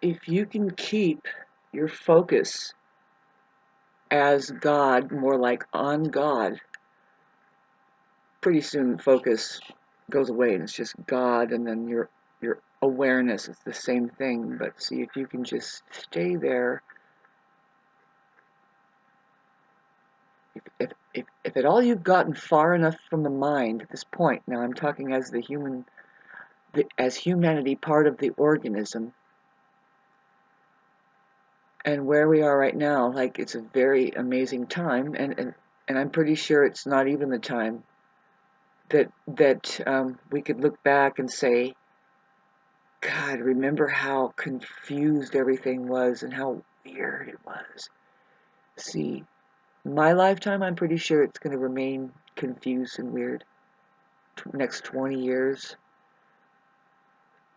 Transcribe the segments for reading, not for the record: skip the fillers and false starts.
if you can keep your focus as God, more like on God, pretty soon focus goes away and it's just God, and then your awareness is the same thing. But see if you can just stay there. If at all you've gotten far enough from the mind at this point, now I'm talking as as humanity, part of the organism, and where we are right now, like it's a very amazing time, and I'm pretty sure it's not even the time that we could look back and say, God, remember how confused everything was and how weird it was. See, my lifetime, I'm pretty sure it's going to remain confused and weird. Next 20 years.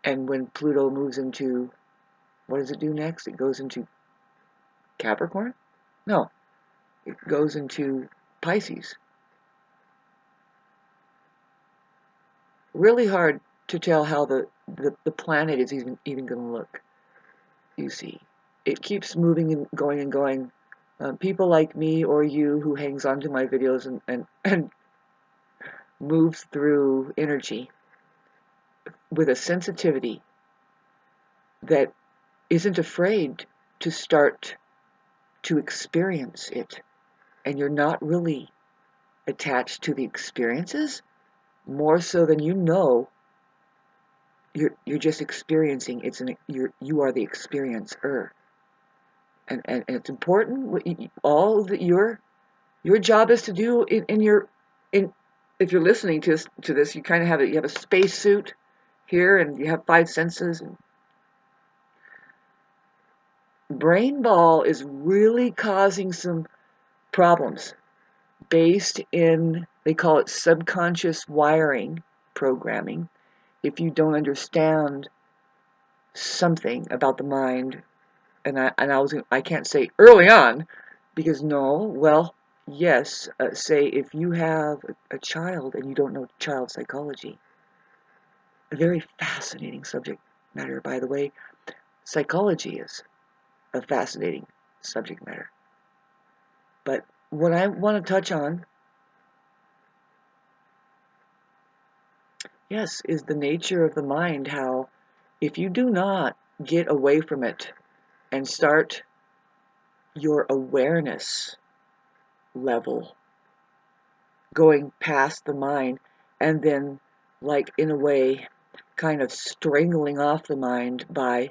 And when Pluto moves into, what does it do next? It goes into Capricorn? No, it goes into Pisces. Really hard to tell how the planet is even going to look, you see. It keeps moving and going and going. People like me or you who hangs on to my videos and moves through energy with a sensitivity that isn't afraid to start to experience it. And you're not really attached to the experiences, more so than you're just experiencing. You are the experiencer. And it's important. All that your job is to do if you're listening to this, you kind of you have a space suit here, and you have 5 senses. And brain ball is really causing some problems based in, they call it subconscious wiring programming. If you don't understand something about the mind, I can't say early on, because yes, say if you have a child and you don't know child psychology, a very fascinating subject matter, by the way. Psychology is a fascinating subject matter. But what I want to touch on, yes, is the nature of the mind, how if you do not get away from it and start your awareness level going past the mind, and then, like in a way, kind of strangling off the mind by,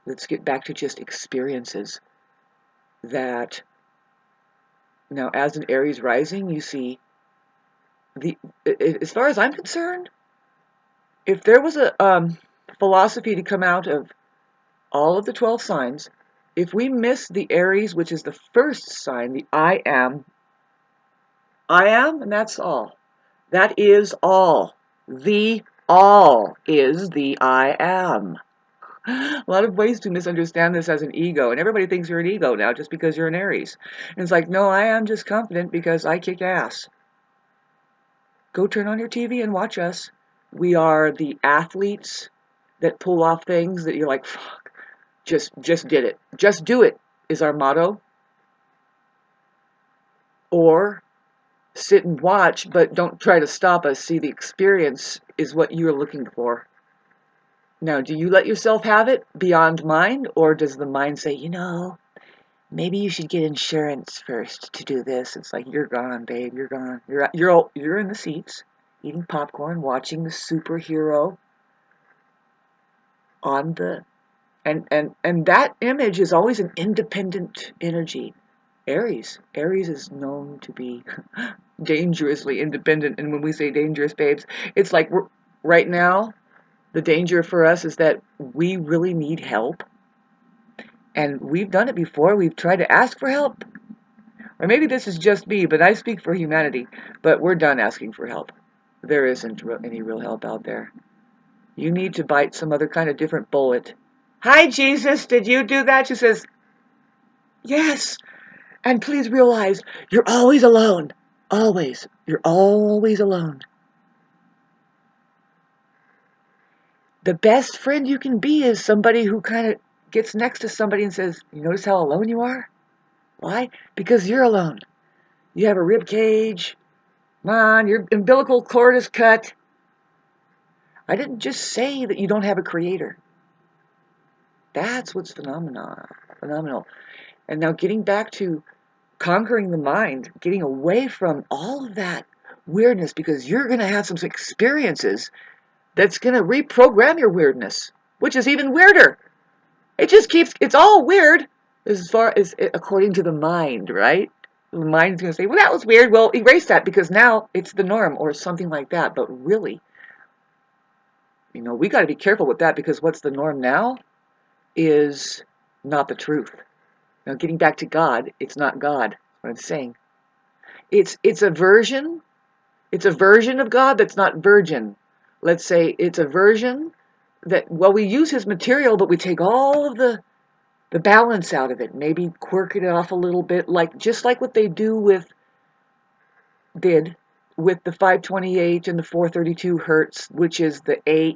let's get back to just experiences, that now as an Aries rising, you see, as far as I'm concerned, if there was a philosophy to come out of all of the 12 signs, if we miss the Aries, which is the first sign, the I am, and that's all. That is all. The all is the I am. A lot of ways to misunderstand this as an ego, and everybody thinks you're an ego now just because you're an Aries. And it's like, no, I am just confident because I kick ass. Go turn on your TV and watch us. We are the athletes that pull off things that you're like, fuck, just did it. Just do it is our motto. Or sit and watch, but don't try to stop us. See, the experience is what you're looking for. Now, do you let yourself have it beyond mind, or does the mind say, maybe you should get insurance first to do this? It's like, you're gone, babe. You're gone. You're in the seats, eating popcorn, watching the superhero on the, and that image is always an independent energy. Aries is known to be dangerously independent, and when we say dangerous, babes, it's like right now, the danger for us is that we really need help. And we've done it before. We've tried to ask for help. Or maybe this is just me, but I speak for humanity. But we're done asking for help. There isn't any real help out there. You need to bite some other kind of different bullet. Hi, Jesus, did you do that? She says, yes. And please realize you're always alone. Always. You're always alone. The best friend you can be is somebody who kind of gets next to somebody and says, you notice how alone you are? Why? Because you're alone. You have a rib cage. Come on, your umbilical cord is cut. I didn't just say that you don't have a creator. That's what's phenomenal. And now getting back to conquering the mind, getting away from all of that weirdness, because you're going to have some experiences that's going to reprogram your weirdness, which is even weirder. It's all weird as far as according to the mind, right? The mind's going to say, well, that was weird. Well, erase that because now it's the norm or something like that. But really, we got to be careful with that because what's the norm now is not the truth. Now, getting back to God, it's not God. What I'm saying, it's a version. It's a version of God that's not virgin. Let's say it's a version that, well, we use his material, but we take all of the balance out of it. Maybe quirk it off a little bit, just like what they did with the 528 and the 432 hertz, which is the A,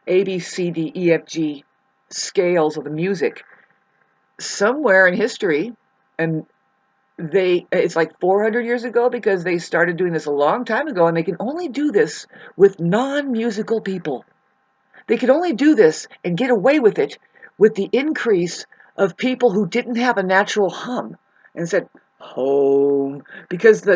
B, C, D, E, F, G scales of the music. Somewhere in history, and it's like 400 years ago because they started doing this a long time ago, and they can only do this with non-musical people. They could only do this and get away with it with the increase of people who didn't have a natural hum and said home, because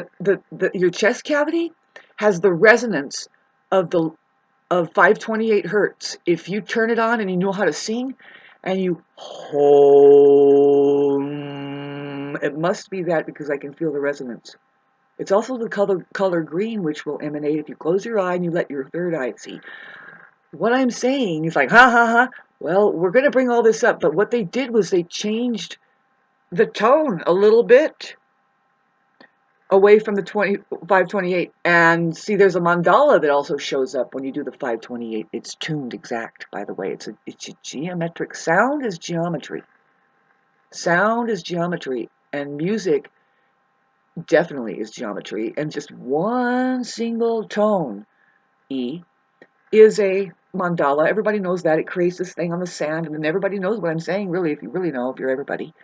your chest cavity has the resonance of 528 hertz. If you turn it on and you know how to sing and you home, it must be that because I can feel the resonance. It's also the color green, which will emanate if you close your eye and you let your third eye see. What I'm saying is like, ha ha ha, well, we're going to bring all this up, but what they did was they changed the tone a little bit away from the 528. And see, there's a mandala that also shows up when you do the 528. It's tuned exact, by the way. It's a geometric. Sound is geometry. Sound is geometry. And music definitely is geometry. And just one single tone, E, is a mandala. Everybody knows that. It creates this thing on the sand, and then everybody knows what I'm saying, really, if you really know, if you're everybody.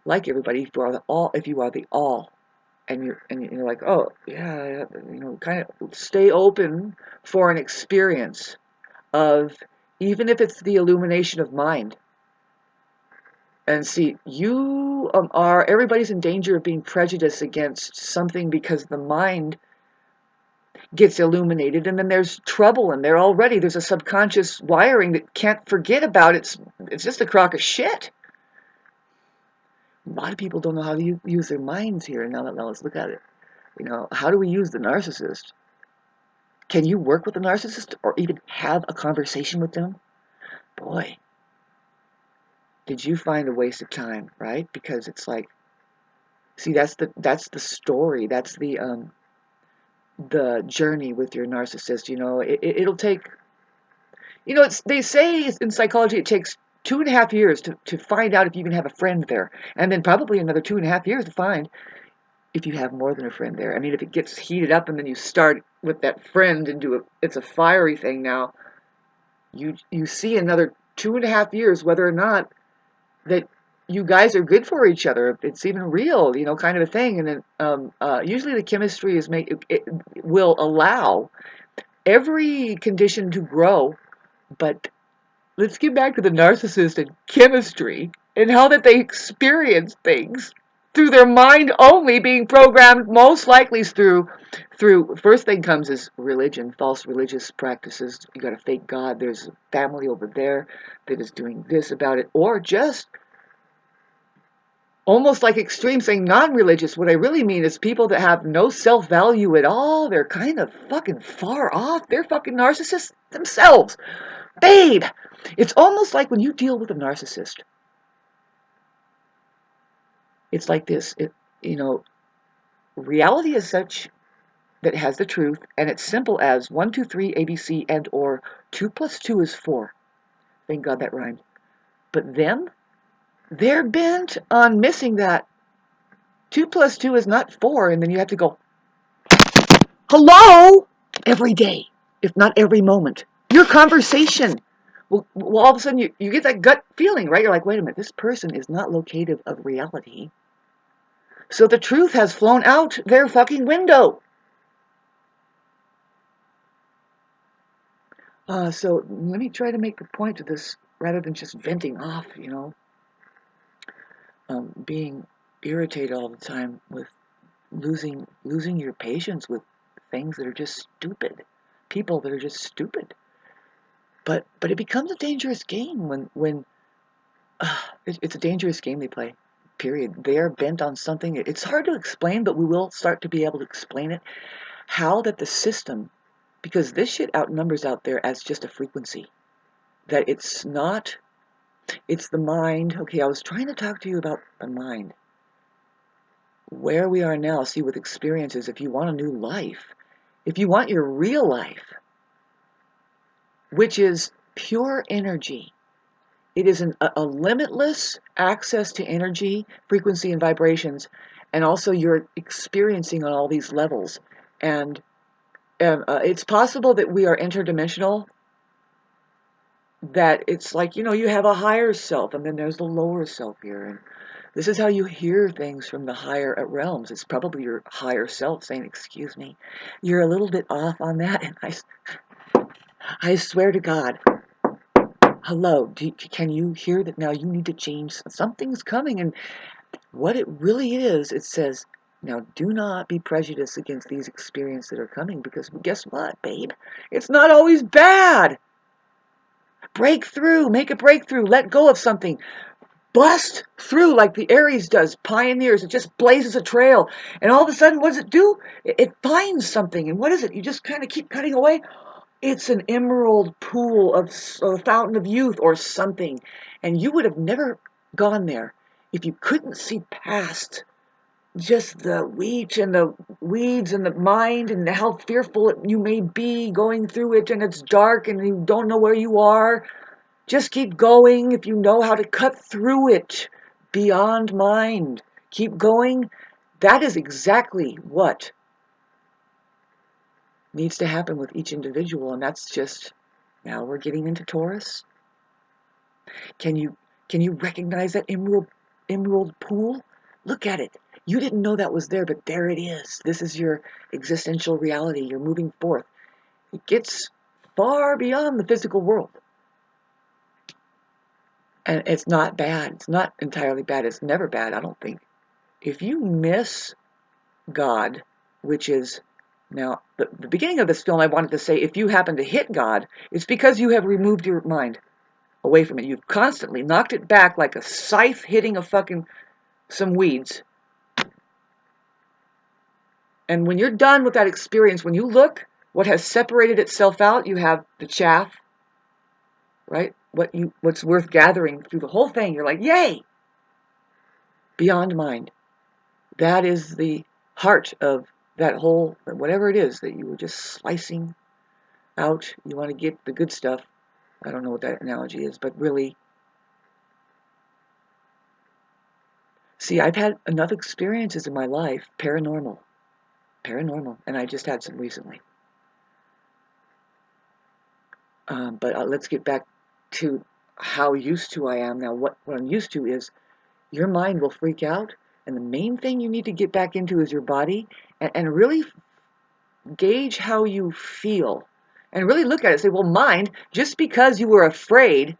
Like everybody, if you are the all. And you're like, oh, yeah, kind of stay open for an experience of, even if it's the illumination of mind. And see, everybody's in danger of being prejudiced against something because the mind gets illuminated, and then there's trouble in there already. There's a subconscious wiring that can't forget about it. It's just a crock of shit. A lot of people don't know how to use their minds here. Now let's look at it. How do we use the narcissist? Can you work with a narcissist or even have a conversation with them? Boy, did you find a waste of time, right? Because it's like, see, that's the story. That's the journey with your narcissist. It'll take, they say in psychology it takes 2.5 years to find out if you can have a friend there, and then probably another 2.5 years to find if you have more than a friend there. I mean, if it gets heated up and then you start with that friend and it's a fiery thing now, you see another 2.5 years whether or not that you guys are good for each other, if it's even real, kind of a thing. And then usually the chemistry it will allow every condition to grow. But let's get back to the narcissist and chemistry and how that they experience things through their mind only, being programmed most likely through first thing comes is religion, false religious practices. You got a fake God. There's a family over there that is doing this about it, or just almost like extreme saying non-religious. What I really mean is people that have no self-value at all. They're kind of fucking far off. They're fucking narcissists themselves. Babe, it's almost like when you deal with a narcissist, it's like this. Reality is such that has the truth, and it's simple as 1, 2, 3, ABC, and or 2 plus 2 is 4. Thank God that rhymed. But them, they're bent on missing that 2 plus 2 is not 4, and then you have to go, hello, every day, if not every moment. Your conversation Well, all of a sudden you get that gut feeling, right? You're like, wait a minute, this person is not locative of reality. So the truth has flown out their fucking window. So let me try to make a point to this rather than just venting off, being irritated all the time with losing your patience with things that are just stupid, people that are just stupid. But it becomes a dangerous game when it's a dangerous game they play. Period. They are bent on something. It's hard to explain, but we will start to be able to explain it. How that the system, because this shit outnumbers out there as just a frequency. That it's not. It's the mind. Okay, I was trying to talk to you about the mind. Where we are now, see, with experiences, if you want a new life, if you want your real life, which is pure energy, it is a limitless access to energy, frequency, and vibrations, and also you're experiencing on all these levels. And it's possible that we are interdimensional, that it's like, you have a higher self, and then there's the lower self here. And this is how you hear things from the higher realms. It's probably your higher self saying, excuse me, you're a little bit off on that. And I swear to God, hello, can you hear that now you need to change? Something's coming. And what it really is, it says, now do not be prejudiced against these experiences that are coming, because guess what, babe? It's not always bad. Break through, make a breakthrough, let go of something. Bust through like the ARiEs does, pioneers. It just blazes a trail. And all of a sudden, what does it do? It finds something. And what is it? You just kind of keep cutting away. It's an emerald pool of a fountain of youth or something. And you would have never gone there if you couldn't see past just the weeds and the mind and how fearful you may be going through it, and it's dark and you don't know where you are. Just keep going if you know how to cut through it beyond mind. Keep going. That is exactly what needs to happen with each individual, and that's just, now we're getting into Taurus. Can you recognize that emerald pool? Look at it. You didn't know that was there, but there it is. This is your existential reality. You're moving forth. It gets far beyond the physical world. And it's not bad. It's not entirely bad. It's never bad, I don't think. If you miss God, which is, now, the beginning of this film, I wanted to say, if you happen to hit God, it's because you have removed your mind away from it. You've constantly knocked it back like a scythe hitting some weeds. And when you're done with that experience, when you look, what has separated itself out, you have the chaff, right? What's worth gathering through the whole thing, you're like, yay! Beyond mind. That is the heart of that whole, whatever it is that you were just slicing out. You want to get the good stuff. I don't know what that analogy is, but really, see, I've had enough experiences in my life, paranormal, and I just had some recently. But let's get back to how used to I am now. What I'm used to is your mind will freak out, and the main thing you need to get back into is your body, and really gauge how you feel, and really look at it and say, well, mind, just because you were afraid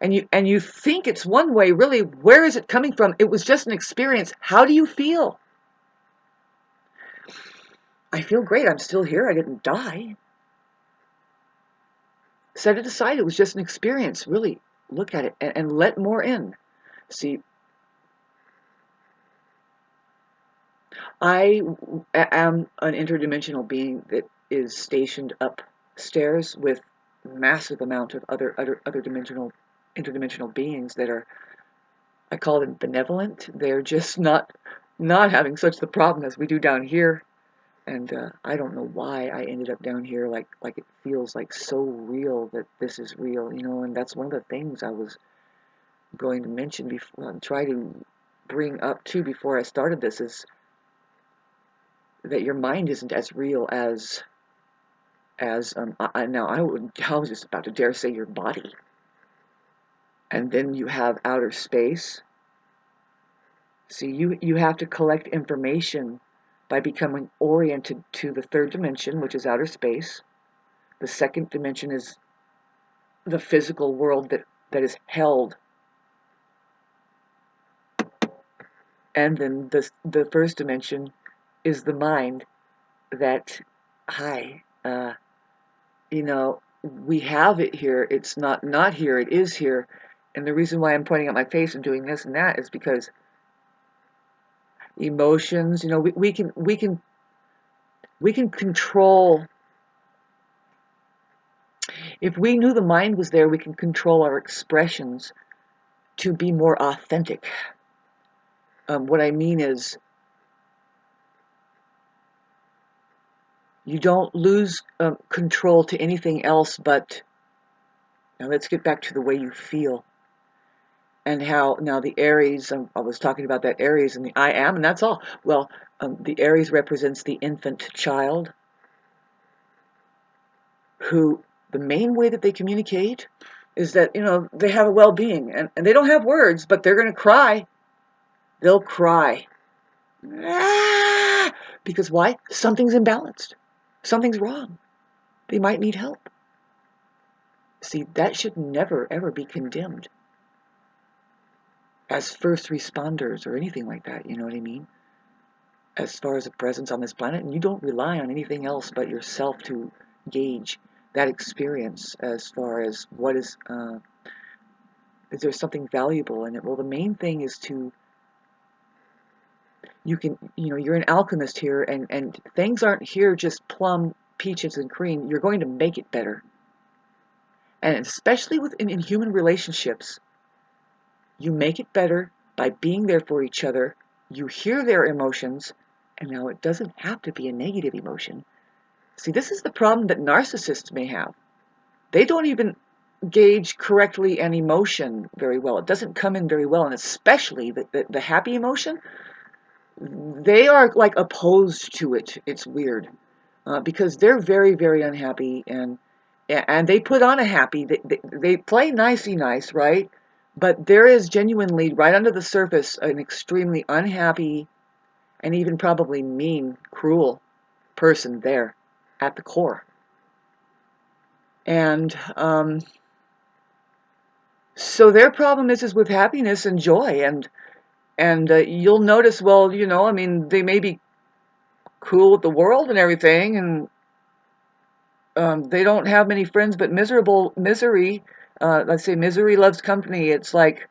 and you think it's one way, really, where is it coming from? It was just an experience. How do you feel? I feel great. I'm still here. I didn't die. Set it aside. It was just an experience. Really look at it and let more in. See, I am an interdimensional being that is stationed upstairs with massive amount of other interdimensional beings that are, I call them benevolent. They're just not having such the problem as we do down here. And I don't know why I ended up down here. Like it feels like so real that this is real, And that's one of the things I was going to mention before, try to bring up too before I started this, is that your mind isn't as real as I was just about to dare say your body. And then you have outer space. See, you have to collect information by becoming oriented to the third dimension, which is outer space. The second dimension is the physical world that is held. And then the first dimension is the mind that, we have it here. It's not here. It is here. And the reason why I'm pointing out my face and doing this and that is because emotions, we can control. If we knew the mind was there, we can control our expressions to be more authentic. What I mean is, you don't lose control to anything else but, now let's get back to the way you feel. And how, now the ARiEs, I was talking about that ARiEs and the I am, and that's all. Well, the ARiEs represents the infant child, who the main way that they communicate is that, they have a well-being, and they don't have words, but they're going to cry. They'll cry. Ah! Because why? Something's imbalanced. Something's wrong. They might need help. See, that should never, ever be condemned as first responders or anything like that, you know what I mean? As far as a presence on this planet, and you don't rely on anything else but yourself to gauge that experience as far as what is there something valuable in it? Well, the main thing is you're an alchemist here, and things aren't here just plum, peaches, and cream. You're going to make it better. And especially in human relationships, you make it better by being there for each other. You hear their emotions, and now it doesn't have to be a negative emotion. See, this is the problem that narcissists may have. They don't even gauge correctly an emotion very well. It doesn't come in very well, and especially the happy emotion, they are like opposed to it. It's weird. Because they're very, very unhappy, and they put on a happy. They play nicey nice, right? But there is genuinely, right under the surface, an extremely unhappy and even probably mean, cruel person there at the core. And so their problem is with happiness and joy, and you'll notice, well, they may be cool with the world and everything, and they don't have many friends, but misery. Let's say misery loves company. It's like,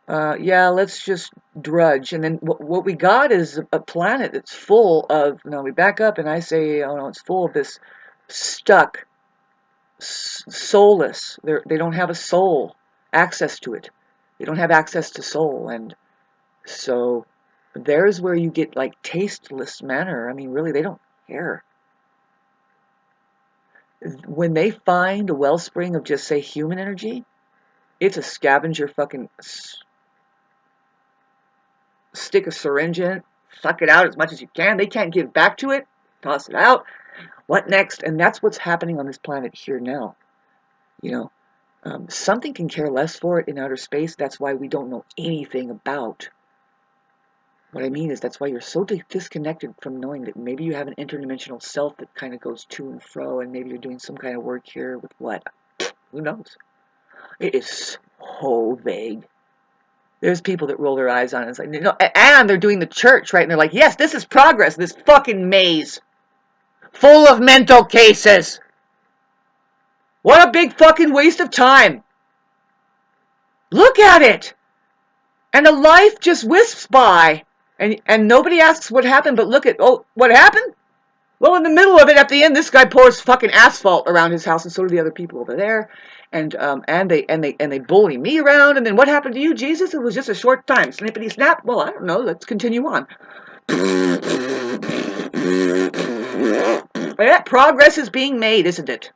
yeah, let's just drudge. And then what we got is a planet that's full of, now we back up and I say, oh no, it's full of this stuck, soulless. They don't have a soul, access to it. They don't have access to soul. And so there's where you get like tasteless manner. I mean, really, they don't care. When they find a wellspring of just, say, human energy, it's a scavenger fucking stick a syringe in it, suck it out as much as you can. They can't give back to it, toss it out. What next? And that's what's happening on this planet here now. Something can care less for it in outer space. That's why we don't know anything about. What I mean is, that's why you're so disconnected from knowing that maybe you have an interdimensional self that kind of goes to and fro, and maybe you're doing some kind of work here with what? Who knows? It is so vague. There's people that roll their eyes on it. It's like, and they're doing the church, right? And they're like, yes, this is progress, this fucking maze. Full of mental cases. What a big fucking waste of time. Look at it. And a life just wisps by. And nobody asks what happened, but look at, what happened? Well, in the middle of it, at the end, this guy pours fucking asphalt around his house, and so do the other people over there. And they bully me around. And then what happened to you, Jesus? It was just a short time. Snippity snap. Well, I don't know. Let's continue on. Yeah, progress is being made, isn't it?